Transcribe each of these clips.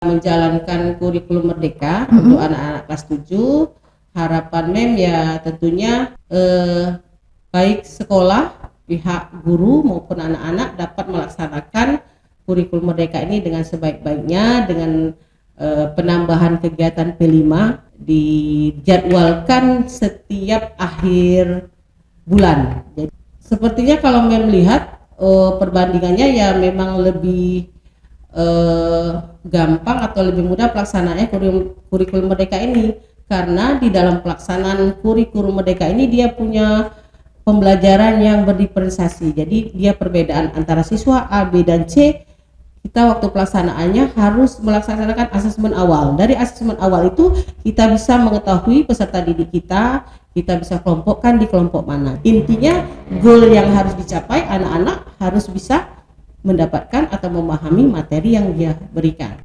menjalankan kurikulum merdeka untuk anak-anak kelas 7. Harapan MEM ya tentunya baik sekolah, pihak guru maupun anak-anak dapat melaksanakan kurikulum merdeka ini dengan sebaik-baiknya dengan penambahan kegiatan P5 dijadwalkan setiap akhir bulan. Jadi sepertinya kalau MEM lihat perbandingannya ya memang lebih gampang atau lebih mudah pelaksanaannya kurikulum merdeka ini, karena di dalam pelaksanaan kurikulum merdeka ini dia punya pembelajaran yang berdiferensiasi. Jadi dia perbedaan antara siswa A, B dan C. Kita waktu pelaksanaannya harus melaksanakan asesmen awal. Dari asesmen awal itu kita bisa mengetahui peserta didik kita bisa kelompokkan di kelompok mana. Intinya goal yang harus dicapai, anak-anak harus bisa mendapatkan atau memahami materi yang dia berikan.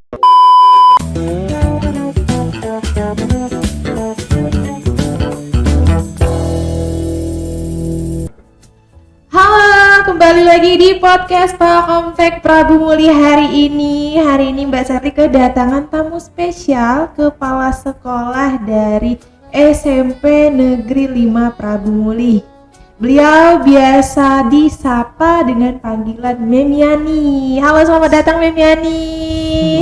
Halo, kembali lagi di podcast Palkomtek Prabu Muli hari ini. Hari ini Mbak Sari kedatangan tamu spesial, kepala sekolah dari SMP Negeri 5 Prabu Muli. Beliau biasa disapa dengan panggilan Mem Yani. Halo, selamat datang Mem Yani.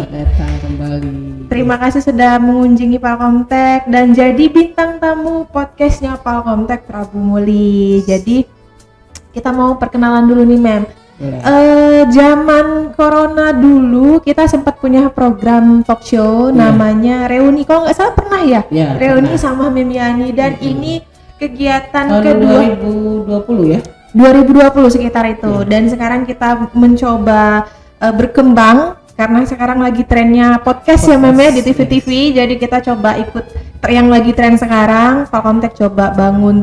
Selamat datang kembali. Terima kasih sudah mengunjungi Palkomtek dan jadi bintang tamu podcastnya Palkomtek Prabu Muli. Jadi kita mau perkenalan dulu nih Mem. Zaman corona dulu kita sempat punya program talk show namanya Reuni. Kalau nggak salah pernah ya? Reuni pernah. Sama Mem Yani dan ini kegiatan tahun kedua 2020 ya? 2020 sekitar itu. Dan sekarang kita mencoba berkembang karena sekarang lagi trennya podcast ya Mem ya di TV-TV. Jadi kita coba ikut yang lagi tren sekarang. Palkomtek coba bangun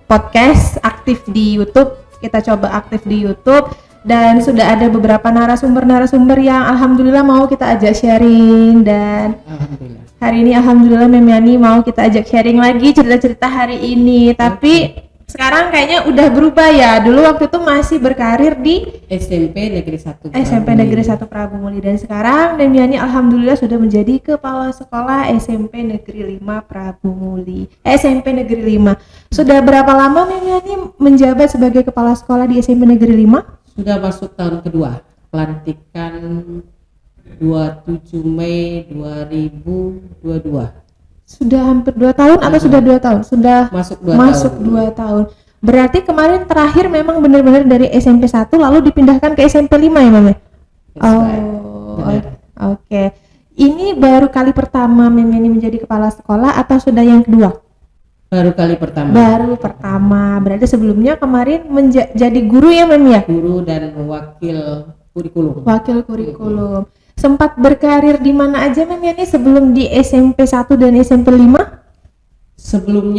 podcast aktif di YouTube. Kita coba aktif di YouTube dan sudah ada beberapa narasumber yang alhamdulillah mau kita ajak sharing. Dan hari ini alhamdulillah Mem Yani mau kita ajak sharing lagi cerita-cerita hari ini. Tapi sekarang kayaknya udah berubah ya. Dulu waktu itu masih berkarir di SMP Negeri 1 Prabu Muli dan sekarang Mem Yani alhamdulillah sudah menjadi kepala sekolah SMP Negeri 5 Prabu Muli. SMP Negeri 5. Sudah berapa lama Mem Yani menjabat sebagai kepala sekolah di SMP Negeri 5? Sudah masuk tahun kedua. Pelantikan 27 Mei 2022. Sudah hampir 2 tahun atau sudah 2 tahun? Sudah masuk 2 tahun. Berarti kemarin terakhir memang benar-benar dari SMP 1 lalu dipindahkan ke SMP 5 ya Mem? Oke. Ini baru kali pertama Mem Yani menjadi kepala sekolah atau sudah yang kedua? Baru kali pertama. Baru pertama. Berarti sebelumnya kemarin jadi guru ya Mem ya? Guru dan wakil kurikulum. Sempat berkarir di mana aja Mem Yani sebelum di SMP 1 dan SMP 5? Sebelum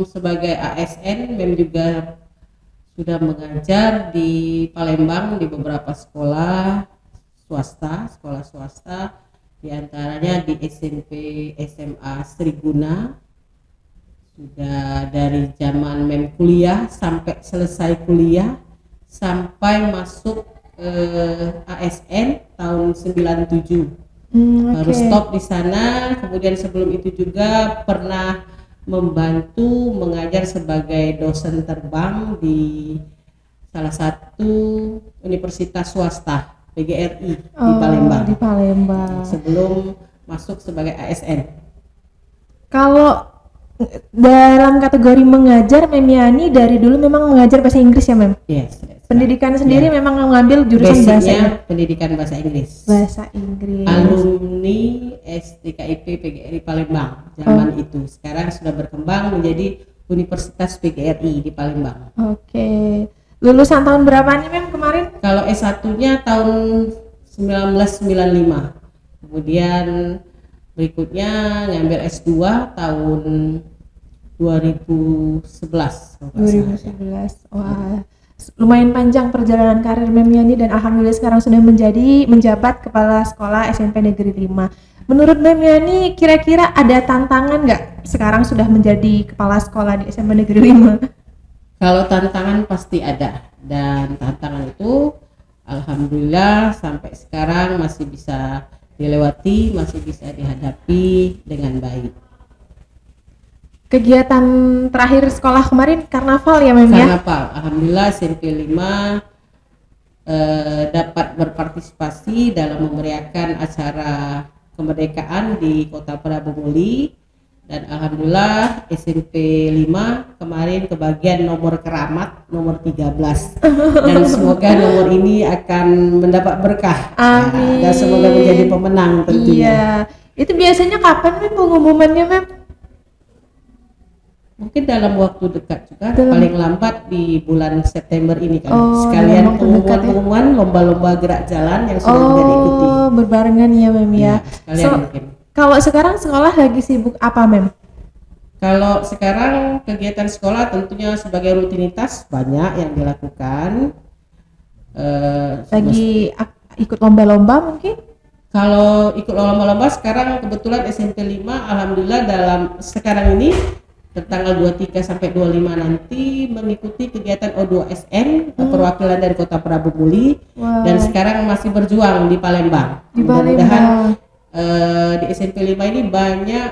sebagai ASN Mem juga sudah mengajar di Palembang di beberapa sekolah swasta, di antaranya di SMP SMA Sriguna. Sudah dari zaman Mem kuliah sampai selesai kuliah sampai masuk ASN tahun 97. Baru stop di sana. Kemudian sebelum itu juga pernah membantu mengajar sebagai dosen terbang di salah satu universitas swasta PGRI di Palembang. Sebelum masuk sebagai ASN. Kalau dalam kategori mengajar Mem Yani dari dulu memang mengajar bahasa Inggris ya Mem? Yes. Pendidikan sendiri memang mengambil jurusan pendidikan bahasa Inggris. Alumni STKIP PGRI Palembang zaman itu. Sekarang sudah berkembang menjadi Universitas PGRI di Palembang. Oke. Lulusan tahun berapa nih Mem kemarin? Kalau S1-nya tahun 1995. Kemudian berikutnya ngambil S2 tahun 2011. Wah, lumayan panjang perjalanan karir Mem Yani dan alhamdulillah sekarang sudah menjabat kepala sekolah SMP Negeri 5. Menurut Mem Yani kira-kira ada tantangan nggak sekarang sudah menjadi kepala sekolah di SMP Negeri 5? Kalau tantangan pasti ada, dan tantangan itu alhamdulillah sampai sekarang masih bisa dilewati, masih bisa dihadapi dengan baik. Kegiatan terakhir sekolah kemarin karnaval ya Mem ya? Karnaval, alhamdulillah SMP 5 dapat berpartisipasi dalam memeriahkan acara kemerdekaan di Kota Prabu Muli, dan alhamdulillah SMP 5 kemarin kebagian nomor keramat nomor 13 dan semoga nomor ini akan mendapat berkah. Amin. Dan semoga menjadi pemenang tentunya. Iya. Itu biasanya kapan Mem pengumumannya Mem? Mungkin dalam waktu dekat juga, Dalam- paling lambat di bulan September ini kan. Oh, Sekalian dalam waktu dekat ya. pengumuman lomba-lomba gerak jalan yang sudah bisa diikuti. Oh, berbarengan ya Mem ya. Sekalian So, mungkin. kalau sekarang sekolah lagi sibuk apa Mem? Kalau sekarang kegiatan sekolah tentunya sebagai rutinitas banyak yang dilakukan. Ikut lomba-lomba mungkin? Kalau ikut lomba-lomba sekarang kebetulan SMP 5 alhamdulillah dalam sekarang ini tanggal 23 sampai 25 nanti mengikuti kegiatan O2SN perwakilan dari Kota Prabu Muli. Wah. Dan sekarang masih berjuang di Palembang. Di Mudah-mudahan Palembang. di SMP 5 ini banyak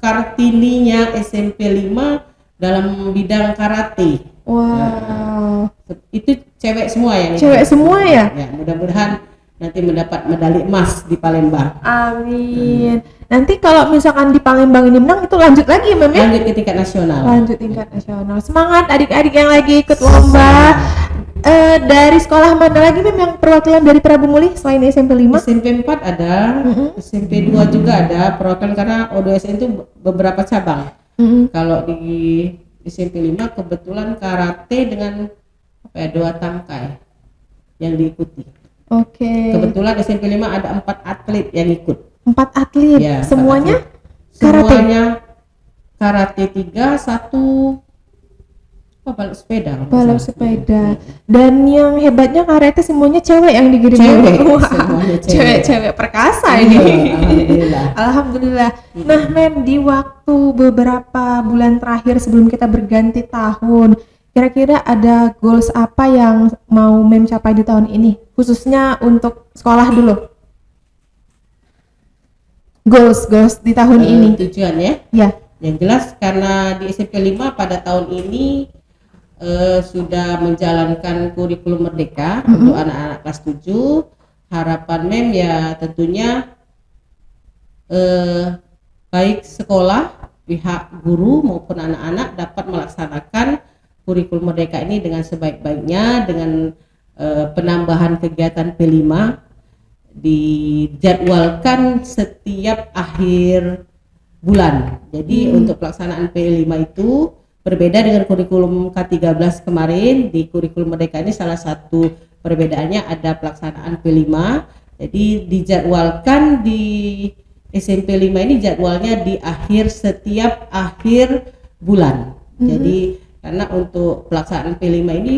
Kartininya SMP 5 dalam bidang karate. Wow. Itu cewek semua yang Cewek ikut. semua ya? Ya, mudah-mudahan nanti mendapat medali emas di Palembang. Amin. Nanti kalau misalkan di Palembang ini menang itu lanjut lagi Mem ya? Lanjut ke tingkat nasional. Lanjut tingkat nasional. Semangat adik-adik yang lagi ikut lomba. Dari sekolah mana lagi Mem yang perwakilan dari Prabu Muli selain SMP 5? SMP 4 ada, SMP 2 juga ada perwakilan karena O2SN itu beberapa cabang. Kalau di SMP 5 kebetulan karate dengan apa ya, 2 tangkai yang diikuti. Oke. Kebetulan SMP 5 ada 4 atlet yang ikut. 4 atlet. Ya, Semuanya 4 atlet. karate? Semuanya karate 3, 1 balap sepeda. Balap sepeda. Dan yang hebatnya karate semuanya cewek yang digiring. Cewek, Wah, semuanya cewek. cewek-cewek perkasa Iya, ini. alhamdulillah. Alhamdulillah. Nah, Mem, di waktu beberapa bulan terakhir sebelum kita berganti tahun, kira-kira ada goals apa yang mau Mem capai di tahun ini? Khususnya untuk sekolah dulu. Goals di tahun ini. Tujuan ya. Ya. Yang jelas karena di SMP 5 pada tahun ini sudah menjalankan kurikulum merdeka untuk anak-anak kelas 7. Harapan Mem ya tentunya baik sekolah, pihak guru maupun anak-anak dapat melaksanakan kurikulum merdeka ini dengan sebaik-baiknya dengan penambahan kegiatan P5 dijadwalkan setiap akhir bulan. Jadi untuk pelaksanaan P5 itu berbeda dengan kurikulum K13 kemarin. Di kurikulum merdeka ini salah satu perbedaannya ada pelaksanaan P5. Jadi dijadwalkan di SMP 5 ini jadwalnya di setiap akhir bulan. Jadi karena untuk pelaksanaan P5 ini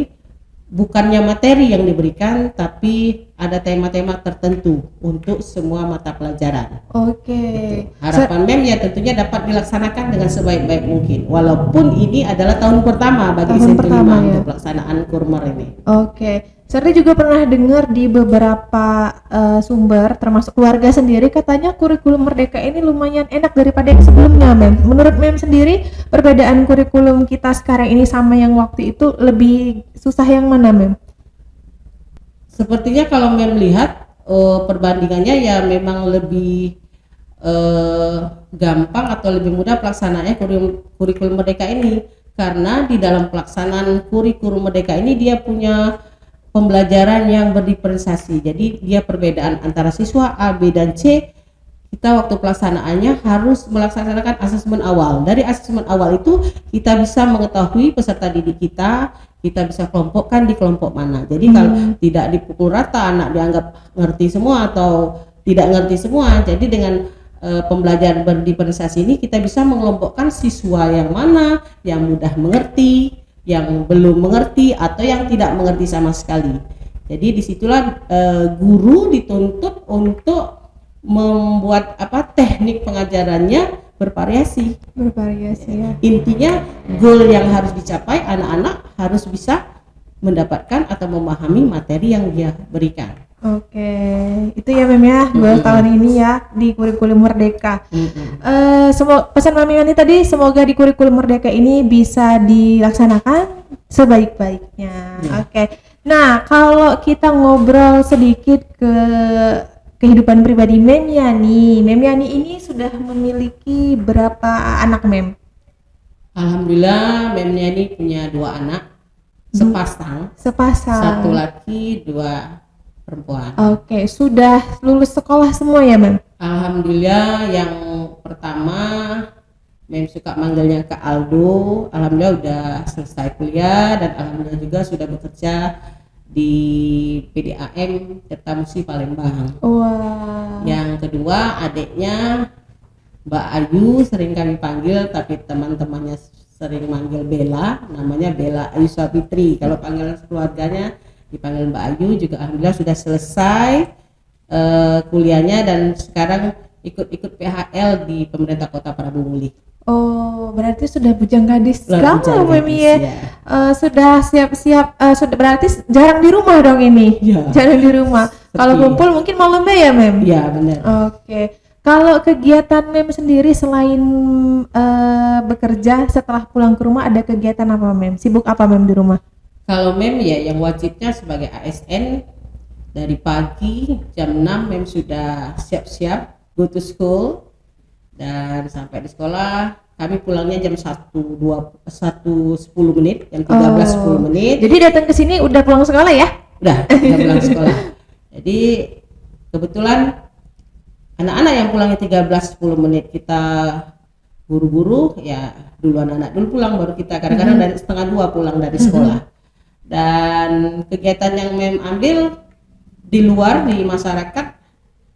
bukannya materi yang diberikan, tapi ada tema-tema tertentu untuk semua mata pelajaran. Oke. Harapan Mem ya tentunya dapat dilaksanakan dengan sebaik-baik mungkin. Walaupun ini adalah tahun pertama bagi Tahun SMP 5 pertama, ya. untuk pelaksanaan kurmer ini. Oke, saya juga pernah dengar di beberapa sumber, termasuk keluarga sendiri, katanya kurikulum merdeka ini lumayan enak daripada yang sebelumnya, Mem. Menurut Mem sendiri, perbedaan kurikulum kita sekarang ini sama yang waktu itu lebih susah yang mana, Mem? Sepertinya kalau Mem lihat perbandingannya ya memang lebih gampang atau lebih mudah pelaksanaannya kurikulum merdeka ini, karena di dalam pelaksanaan kurikulum merdeka ini dia punya pembelajaran yang berdiferensiasi. Jadi dia perbedaan antara siswa A, B dan C. Kita waktu pelaksanaannya harus melaksanakan asesmen awal. Dari asesmen awal itu kita bisa mengetahui peserta didik kita bisa kelompokkan di kelompok mana. Jadi kalau tidak dipukul rata, anak dianggap ngerti semua atau tidak ngerti semua. Jadi dengan pembelajaran berdiferensiasi ini kita bisa mengelompokkan siswa yang mana yang mudah mengerti, yang belum mengerti, atau yang tidak mengerti sama sekali. Jadi disitulah guru dituntut untuk membuat teknik pengajarannya bervariasi ya. Intinya goal yang harus dicapai, anak-anak harus bisa mendapatkan atau memahami materi yang dia berikan. Oke, itu ya Mem ya, 2 tahun ini ya di kurikulum Merdeka. Pesan Mami Yani tadi, semoga di kurikulum Merdeka ini bisa dilaksanakan sebaik-baiknya. Oke. Nah, kalau kita ngobrol sedikit ke kehidupan pribadi Mem Yani ini sudah memiliki berapa anak Mem? Alhamdulillah, Mem Yani punya 2 anak sepasang, Sepasang. 1 laki 2 perempuan. Oke, sudah lulus sekolah semua ya Mem? Alhamdulillah, yang pertama Mem suka manggilnya Kak Aldo, alhamdulillah udah selesai kuliah dan alhamdulillah juga sudah bekerja di PDAM Tirta Musi Palembang. Wah. Yang kedua adiknya Mbak Ayu, sering kami panggil tapi teman-temannya sering manggil Bella, namanya Bella Ayu Sabitri. Kalau panggilan keluarganya dipanggil Mbak Ayu, juga alhamdulillah sudah selesai kuliahnya dan sekarang ikut PHL di pemerintah Kota Prabu Muli. Oh, berarti sudah bujang gadis Bujang gaul Memi gadis, ya. Sudah siap-siap, sudah berarti jarang di rumah dong ini. Ya. Jarang di rumah. Kalau kumpul mungkin malamnya ya Mem? Iya benar. Oke. Kalau kegiatan Mem sendiri selain bekerja setelah pulang ke rumah, ada kegiatan apa Mem? Sibuk apa Mem di rumah? Kalau Mem ya yang wajibnya sebagai ASN dari pagi jam 6 Mem sudah siap-siap go to school, dan sampai di sekolah kami pulangnya jam 1.10 menit, jam 13.10 menit. Jadi datang ke sini udah pulang sekolah ya? Udah pulang sekolah. Jadi kebetulan anak-anak yang pulangnya 13.10 menit kita buru-buru ya, duluan anak dulu pulang baru kita, kadang-kadang dari 1:30 pulang dari sekolah. Dan kegiatan yang Mem ambil di luar di masyarakat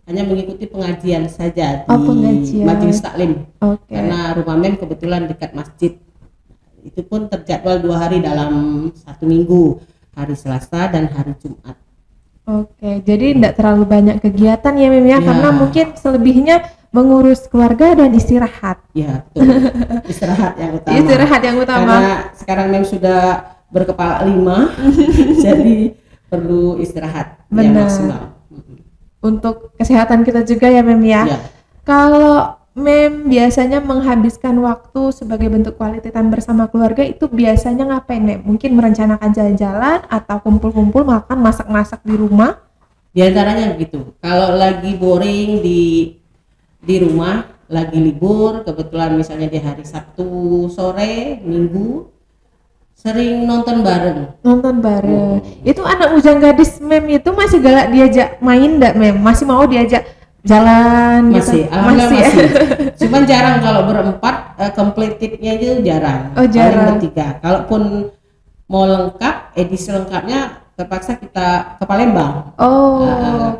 hanya mengikuti pengajian saja di pengajian. Majelis Taklim. Oke. Karena rumah Mem kebetulan dekat masjid. Itu pun terjadwal 2 hari dalam 1 minggu, hari Selasa dan hari Jumat. Oke, jadi tidak terlalu banyak kegiatan ya Mem ya, karena mungkin selebihnya mengurus keluarga dan istirahat. Ya betul. Istirahat yang utama. Istirahat yang utama. Karena sekarang Mem sudah berkepala 5 jadi perlu istirahat yang maksimal untuk kesehatan kita juga ya Mem ya. Kalau Mem biasanya menghabiskan waktu sebagai bentuk quality time bersama keluarga itu biasanya ngapain Mem? Mungkin merencanakan jalan-jalan atau kumpul-kumpul makan, masak-masak di rumah? Di antaranya gitu. Kalau lagi boring di rumah, lagi libur, kebetulan misalnya di hari Sabtu sore, Minggu, sering nonton bareng. Itu anak bujang gadis Mem itu masih galak diajak main enggak Mem? Masih mau diajak jalan masih, gitu? Masih. Cuman jarang kalau berempat, completednya itu jarang. Jarang. Paling bertiga. Kalaupun mau lengkap, edisi lengkapnya terpaksa kita ke Palembang.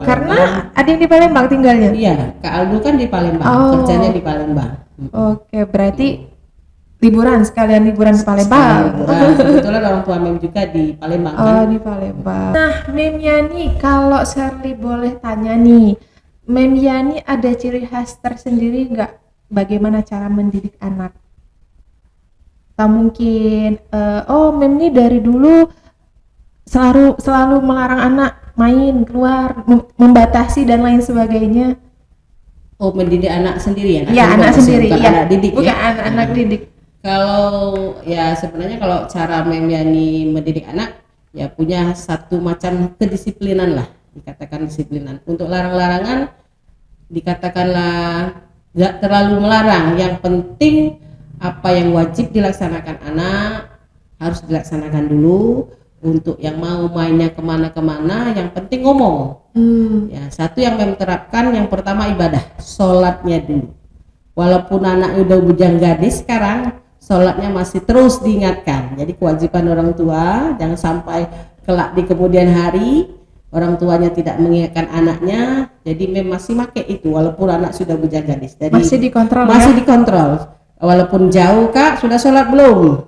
Karena ada yang di Palembang tinggalnya? Iya, Kak Aldo kan di Palembang, kerjanya di Palembang. Oke, berarti liburan sekalian liburan ke Palembang. Kebetulan orang tua Mem juga di Palembang kan. Di Palembang. Nah, Mem Yani, kalau Shirley boleh tanya nih, Mem Yani ada ciri khas tersendiri nggak bagaimana cara mendidik anak? Atau mungkin, Mem ini dari dulu selalu melarang anak main keluar, membatasi dan lain sebagainya. Mendidik anak sendiri ya? Iya, anak sendiri. Bukan anak didik ya? Bukan anak didik. Kalau ya sebenarnya kalau cara Mem Yani mendidik anak ya punya satu macam kedisiplinan lah, dikatakan disiplinan. Untuk larang-larangan dikatakanlah nggak terlalu melarang, yang penting apa yang wajib dilaksanakan anak harus dilaksanakan dulu. Untuk yang mau mainnya kemana-kemana yang penting ngomong. Ya, satu yang Mem terapkan, yang pertama ibadah, sholatnya dulu. Walaupun anak udah bujang gadis sekarang, sholatnya masih terus diingatkan. Jadi kewajiban orang tua, jangan sampai kelak di kemudian hari orang tuanya tidak mengingatkan anaknya. Jadi Mem masih pakai itu walaupun anak sudah bujang gadis. Jadi masih dikontrol. Dikontrol. Walaupun jauh, Kak sudah sholat belum?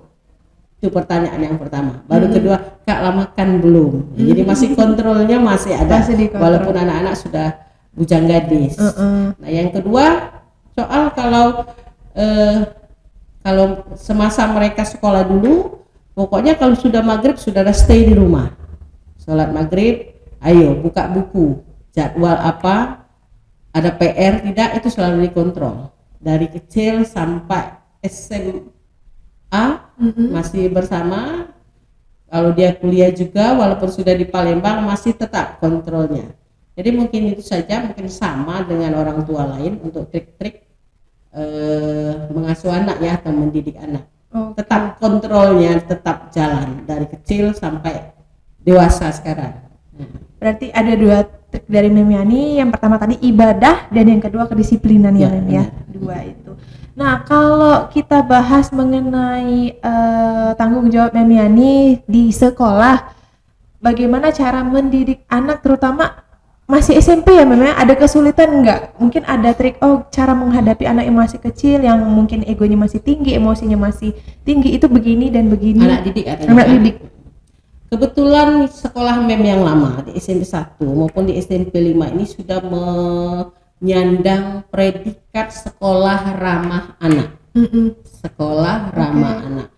Itu pertanyaan yang pertama. Baru kedua, Kak makan belum? Jadi masih kontrolnya masih ada. Walaupun anak-anak sudah bujang gadis. Nah yang kedua, soal kalau semasa mereka sekolah dulu, pokoknya kalau sudah maghrib sudah stay di rumah, sholat maghrib, ayo buka buku, jadwal apa, ada PR tidak, itu selalu dikontrol dari kecil sampai SMA masih bersama. Kalau dia kuliah juga walaupun sudah di Palembang masih tetap kontrolnya. Jadi mungkin itu saja, mungkin sama dengan orang tua lain untuk trik-trik mengasuh anak ya atau mendidik anak. Tetap kontrolnya tetap jalan dari kecil sampai dewasa sekarang. Berarti ada 2 trik dari Mem Yani, yang pertama tadi ibadah dan yang kedua kedisiplinan ya Mem ya. 2 itu. Nah, kalau kita bahas mengenai tanggung jawab Mem Yani di sekolah, bagaimana cara mendidik anak terutama masih SMP ya Mem ya? Ada kesulitan enggak? Mungkin ada trik cara menghadapi anak yang masih kecil yang mungkin egonya masih tinggi, emosinya masih tinggi, itu begini dan begini. Anak didik. Kebetulan sekolah Mem yang lama di SMP 1 maupun di SMP 5 ini sudah menyandang predikat sekolah ramah anak. Sekolah ramah anak.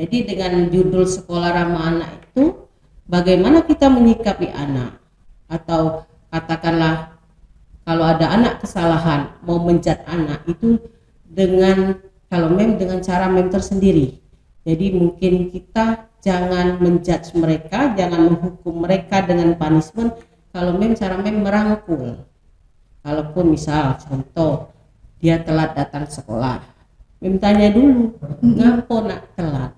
Jadi dengan judul sekolah ramah anak itu bagaimana kita menyikapi anak, atau katakanlah kalau ada anak kesalahan mau menjat anak itu dengan kalau Mem dengan cara Mem tersendiri. Jadi mungkin kita jangan menjudge mereka, jangan menghukum mereka dengan punishment. Kalau cara Mem merangkul. Kalaupun misal contoh dia telat datang sekolah, Mem tanya dulu, ngapo nak telat?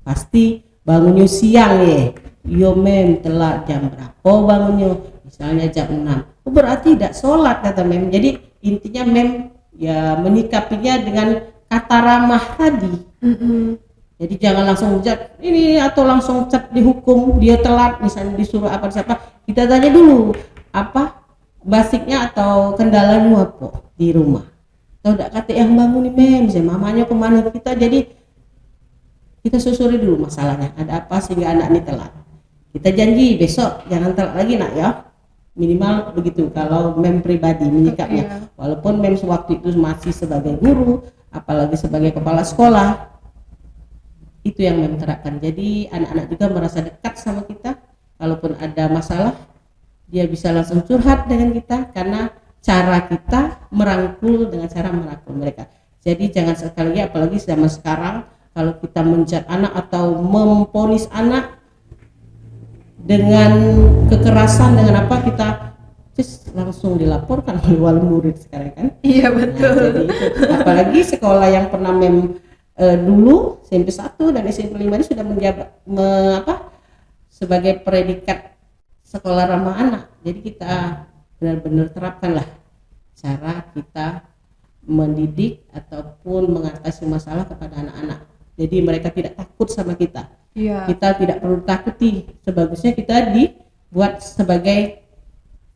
Pasti bangunnya siang ya. Yo Mem telat jam berapa bangunnya? Misalnya jam 6. Berarti tidak sholat kata Mem. Jadi intinya Mem ya menyikapinya dengan kata ramah tadi. Jadi jangan langsung cat ini atau langsung cat dihukum dia telat, misalnya disuruh apa siapa, kita tanya dulu apa basicnya atau kendalanya apa di rumah. Atau enggak kata yang bangun nih Mem, misalnya mamanya kemana kita, jadi kita susuri dulu masalahnya ada apa sehingga anak ini telat. Kita janji besok jangan telat lagi nak ya, minimal begitu kalau Mem pribadi menyikapnya. Walaupun Mem sewaktu itu masih sebagai guru, apalagi sebagai kepala sekolah, itu yang Mem terapkan. Jadi anak-anak juga merasa dekat sama kita. Kalaupun ada masalah dia bisa langsung curhat dengan kita karena cara kita merangkul dengan cara merangkul mereka. Jadi jangan sekali lagi, apalagi zaman sekarang, kalau kita menjat anak atau memponis anak dengan kekerasan, dengan apa, kita langsung dilaporkan oleh wali murid sekarang kan. Iya betul. Nah, jadi itu. Apalagi sekolah yang pernah Mem dulu SMP 1 dan SMP 5 ini sudah menjabat sebagai predikat sekolah ramah anak. Jadi kita benar-benar terapkanlah cara kita mendidik ataupun mengatasi masalah kepada anak-anak. Jadi mereka tidak takut sama kita. Kita tidak perlu takuti. Sebagusnya kita dibuat sebagai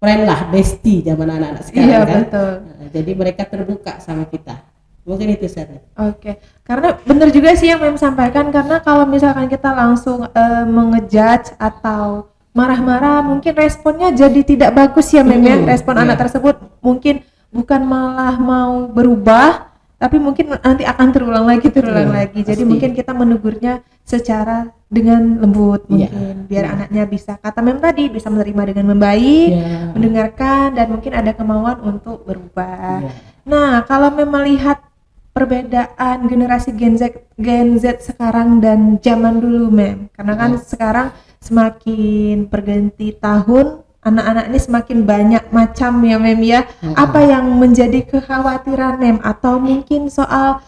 friend lah, bestie zaman anak-anak sekarang kan. Betul. Nah, jadi mereka terbuka sama kita. Mungkin itu saja. Oke. Karena benar juga sih yang Mem sampaikan, karena kalau misalkan kita langsung mengejudge atau marah-marah, mungkin responnya jadi tidak bagus ya Mem ya. Respon anak tersebut mungkin bukan malah mau berubah, tapi mungkin nanti akan terulang lagi. Jadi pasti. mungkin kita menegurnya secara dengan lembut mungkin, biar anaknya bisa, kata Mem tadi, bisa menerima dengan membaik, mendengarkan, dan mungkin ada kemauan untuk berubah. Nah, kalau Mem melihat perbedaan generasi Gen Z sekarang dan zaman dulu Mem, karena kan sekarang semakin perganti tahun, anak-anak ini semakin banyak macam ya Mem ya. Apa yang menjadi kekhawatiran Mem, atau mungkin soal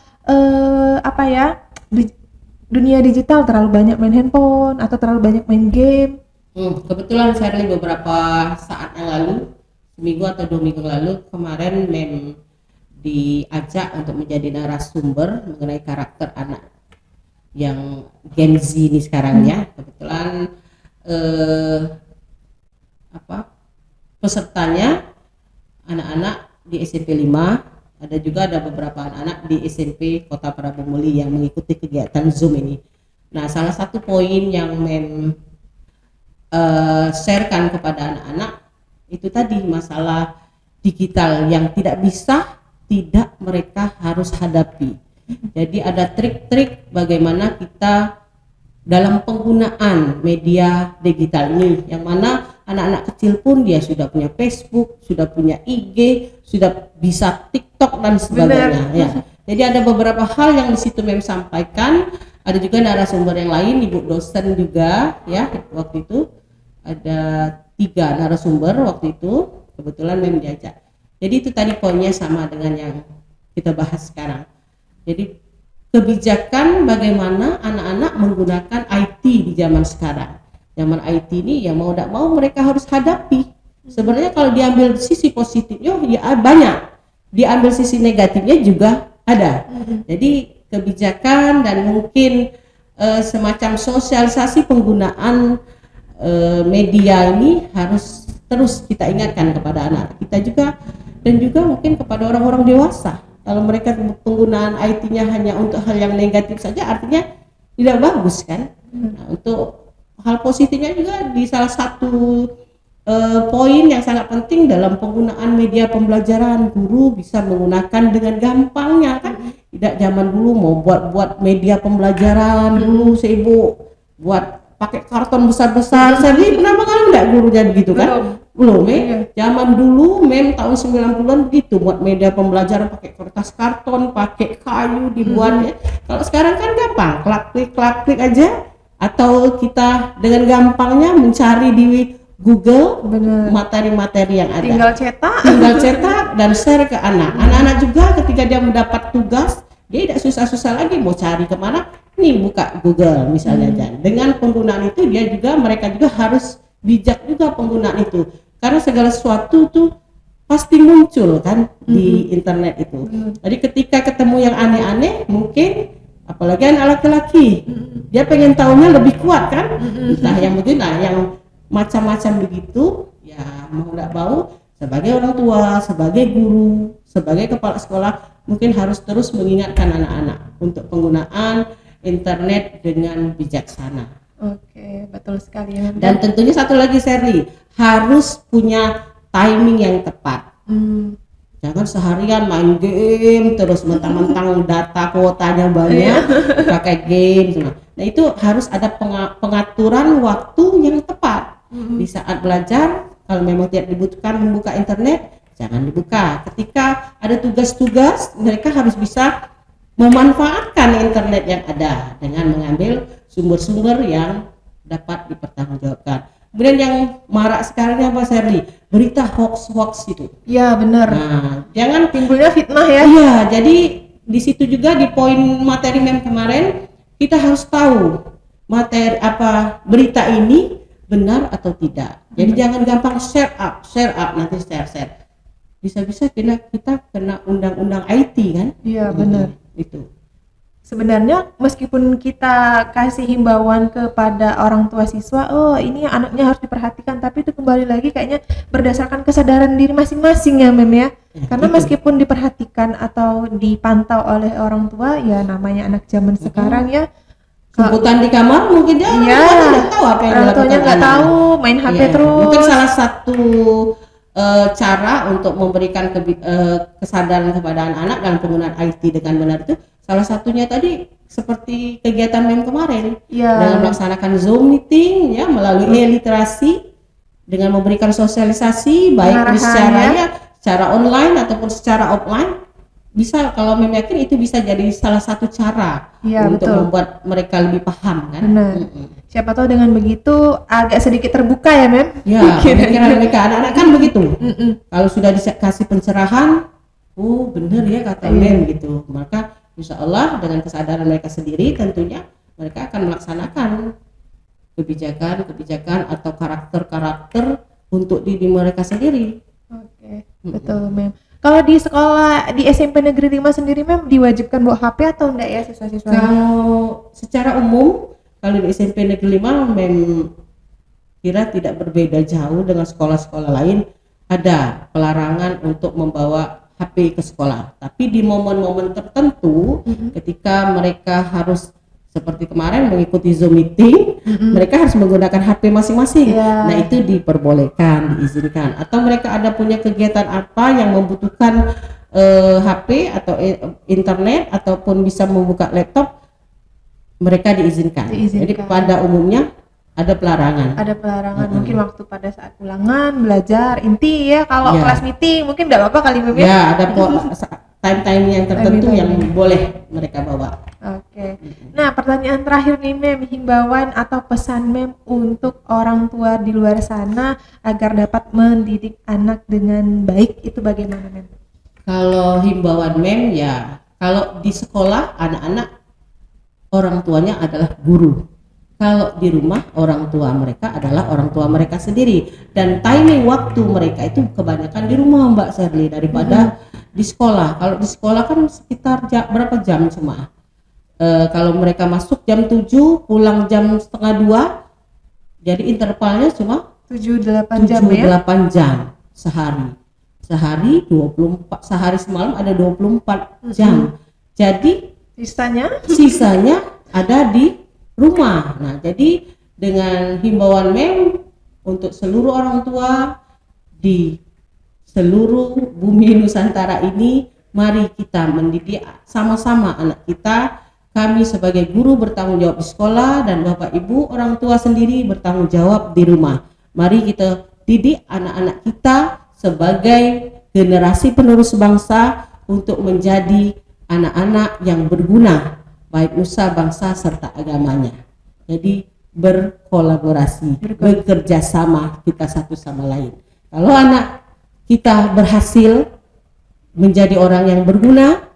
dunia digital, terlalu banyak main handphone atau terlalu banyak main game? Kebetulan saya beberapa saat yang lalu, seminggu atau 2 minggu lalu, kemarin Mem diajak untuk menjadi narasumber mengenai karakter anak yang Gen Z ini sekarang ya. Kebetulan pesertanya anak-anak di SMP 5, ada beberapa anak-anak di SMP Kota Prabu Muli yang mengikuti kegiatan Zoom ini. Nah, salah satu poin yang Mem sharekan kepada anak-anak itu tadi masalah digital yang tidak mereka harus hadapi. Jadi ada trik-trik bagaimana kita dalam penggunaan media digital ini, yang mana anak-anak kecil pun dia sudah punya Facebook, sudah punya IG, sudah bisa TikTok dan sebagainya. Ya. Jadi ada beberapa hal yang di situ Mem sampaikan. Ada juga narasumber yang lain, ibu dosen juga, ya waktu itu ada 3 narasumber waktu itu, kebetulan Mem diajak. Jadi itu tadi poinnya sama dengan yang kita bahas sekarang. Jadi kebijakan bagaimana anak-anak menggunakan IT di zaman sekarang. Zaman IT ini ya mau tidak mau mereka harus hadapi. Sebenarnya kalau diambil sisi positifnya ya banyak, diambil sisi negatifnya juga ada. Jadi kebijakan dan mungkin semacam sosialisasi penggunaan media ini harus terus kita ingatkan kepada anak kita juga, dan juga mungkin kepada orang-orang dewasa. Kalau mereka penggunaan IT-nya hanya untuk hal yang negatif saja, artinya tidak bagus kan. Nah, untuk hal positifnya juga di salah satu poin yang sangat penting dalam penggunaan media pembelajaran, guru bisa menggunakan dengan gampangnya kan. Tidak zaman dulu mau buat media pembelajaran dulu sibuk buat pakai karton besar-besar. Saya pernah kali enggak gurunya begitu kan? Belum zaman dulu Mem tahun 90-an begitu, buat media pembelajaran pakai kertas karton, pakai kayu dibuatnya. Kalau sekarang kan gampang, klik aja, atau kita dengan gampangnya mencari di Google materi-materi yang ada. Tinggal cetak dan share ke anak. Anak-anak juga ketika dia mendapat tugas, dia tidak susah-susah lagi mau cari kemana. Nih buka Google misalnya. Dengan penggunaan itu mereka juga harus bijak juga penggunaan itu. Karena segala sesuatu tuh pasti muncul kan di internet itu. Jadi ketika ketemu yang aneh-aneh, mungkin apalagi anak laki-laki, dia pengen tahunya lebih kuat kan. Entah yang mungkin yang macam-macam begitu, ya mau nggak mau sebagai orang tua, sebagai guru, sebagai kepala sekolah mungkin harus terus mengingatkan anak-anak untuk penggunaan internet dengan bijaksana. Oke, betul sekali ya. Dan tentunya satu lagi Sherly, harus punya timing yang tepat. Jangan seharian main game terus mentang-mentang data kuotanya banyak pakai game semua. Nah itu harus ada pengaturan waktu yang tepat. Di saat belajar kalau memang tidak dibutuhkan membuka internet, jangan dibuka. Ketika ada tugas-tugas, mereka harus bisa memanfaatkan internet yang ada dengan mengambil sumber-sumber yang dapat dipertanggungjawabkan. Kemudian yang marak sekarang apa Sherly? Berita hoax itu. Iya benar. Nah, jangan timbulnya fitnah ya. Iya, jadi di situ juga di poin materi Mem kemarin kita harus tahu materi berita ini benar atau tidak. Jadi jangan gampang share up nanti share. Bisa-bisa kita kena undang-undang IT kan? Iya benar. Itu. Sebenarnya meskipun kita kasih himbauan kepada orang tua siswa, oh ini anaknya harus diperhatikan, tapi itu kembali lagi kayaknya berdasarkan kesadaran diri masing-masing ya Mem ya. Karena meskipun diperhatikan atau dipantau oleh orang tua, ya namanya anak zaman sekarang ya. Sebutan di kamar mungkin dia tidak tahu apa yang dilakukan. Nggak tahu, main HP terus. Mungkin salah satu cara untuk memberikan kesadaran kepada anak-anak dalam penggunaan IT dengan benar itu salah satunya tadi seperti kegiatan Mem kemarin dengan melaksanakan Zoom meeting ya melalui e-literasi dengan memberikan sosialisasi baik secara online ataupun secara offline. Bisa kalau Mem yakin itu bisa jadi salah satu cara untuk membuat mereka lebih paham kan. Siapa tahu dengan begitu agak sedikit terbuka ya Mem. Ya, pikiran mereka anak-anak kan begitu. Kalau sudah dikasih pencerahan, benar ya kata Mem gitu. Maka insya Allah dengan kesadaran mereka sendiri tentunya mereka akan melaksanakan kebijakan atau karakter untuk diri mereka sendiri. Oke, betul Mem. Kalau di sekolah di SMP Negeri 5 sendiri Mem diwajibkan bawa HP atau enggak ya siswa-siswa? Kalau secara umum kalau di SMP Negeri 5 Mem kira tidak berbeda jauh dengan sekolah-sekolah lain, ada pelarangan untuk membawa HP ke sekolah. Tapi di momen-momen tertentu ketika mereka harus seperti kemarin mengikuti Zoom meeting, mereka harus menggunakan HP masing-masing. Nah itu diperbolehkan, diizinkan. Atau mereka ada punya kegiatan apa yang membutuhkan HP atau internet ataupun bisa membuka laptop, mereka diizinkan. Jadi pada umumnya ada pelarangan. Ada pelarangan mungkin waktu pada saat ulangan belajar inti ya, kalau Ya. kelas meeting mungkin enggak apa-apa kali Mem ya. Ya, ada time-time yang tertentu Time-time. yang boleh mereka bawa. Oke. Nah, pertanyaan terakhir nih Mem, himbauan atau pesan Mem untuk orang tua di luar sana agar dapat mendidik anak dengan baik itu bagaimana Mem? Kalau himbauan Mem ya, kalau di sekolah anak-anak orang tuanya adalah guru. Kalau di rumah orang tua mereka adalah orang tua mereka sendiri, dan timing waktu mereka itu kebanyakan di rumah Mbak Sherly daripada di sekolah. Kalau di sekolah kan sekitar berapa jam cuma. Kalau mereka masuk jam 7, pulang jam setengah 2, jadi intervalnya cuma 7-8 jam ya. 7-8 jam sehari 24, sehari semalam ada 24 jam. Jadi sisanya ada di rumah. Nah, jadi dengan himbauan Mem untuk seluruh orang tua di seluruh bumi Nusantara ini, mari kita mendidik sama-sama anak kita. Kami sebagai guru bertanggung jawab di sekolah, dan Bapak Ibu orang tua sendiri bertanggung jawab di rumah. Mari kita didik anak-anak kita sebagai generasi penerus bangsa untuk menjadi anak-anak yang berguna baik nusa bangsa serta agamanya. Jadi berkolaborasi, bekerja sama kita satu sama lain. Kalau anak kita berhasil menjadi orang yang berguna,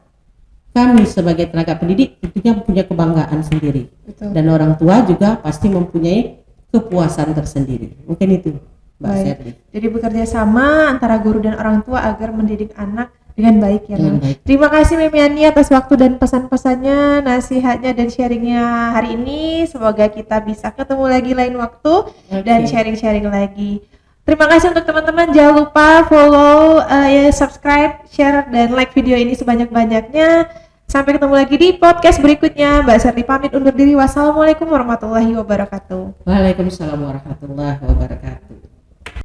kami sebagai tenaga pendidik tentunya punya kebanggaan sendiri. Betul. Dan orang tua juga pasti mempunyai kepuasan tersendiri. Mungkin itu Mbak Sherly. Jadi bekerja sama antara guru dan orang tua agar mendidik anak dengan baik ya Dengan Mem. baik. Terima kasih Mem Yani atas waktu dan pesan-pesannya, nasihatnya dan sharingnya hari ini. Semoga kita bisa ketemu lagi lain waktu dan sharing-sharing lagi. Terima kasih untuk teman-teman, jangan lupa follow, subscribe, share dan like video ini sebanyak-banyaknya. Sampai ketemu lagi di podcast berikutnya. Mbak Sherly pamit undur diri. Wassalamualaikum warahmatullahi wabarakatuh. Waalaikumsalam warahmatullahi wabarakatuh.